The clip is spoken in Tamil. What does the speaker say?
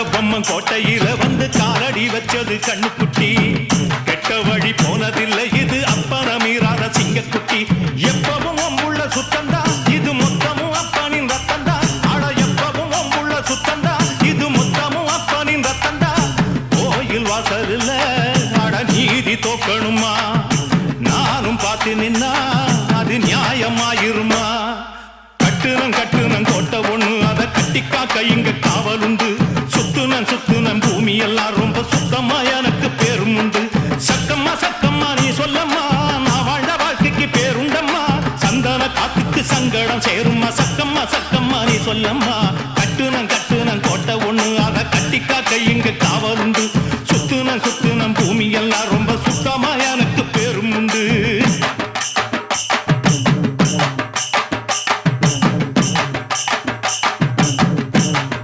பொம்மன் கோட்டையில வந்து காலடி வச்சது கண்ணுக்குட்டி கெட்ட வழி போனதில்லை இது அப்பன மீறாத சிங்கக்குட்டி எப்பவும் அம்புள்ள சுத்தந்தா இது மொத்தமும் அப்பனின் ரத்தந்தா ஆட எப்பவும் அம்புள்ள சுத்தந்தா இது மொத்தமும் அப்பனின் ரத்தந்தா கோயில் வாசல்ல ஆட நீதி தோக்கணுமா நானும் பார்த்து நின்னா அது நியாயமாயிருமா கட்டுனம் கோட்டை ஒண்ணு அதை கட்டிக்காக்க இங்க காவல் உண்டு சுத்துனம் பூமி எல்லாம் ரொம்ப சுத்தமா எனக்கு பேரும் உண்டு சக்கம்மா நீ சொல்லம்மா நான் வாழ்ந்த வாழ்க்கைக்கு பேருண்டம்மா சந்தன காத்துக்கு சங்கடம் சேரும்மா சக்கம்மா நீ சொல்லம்மா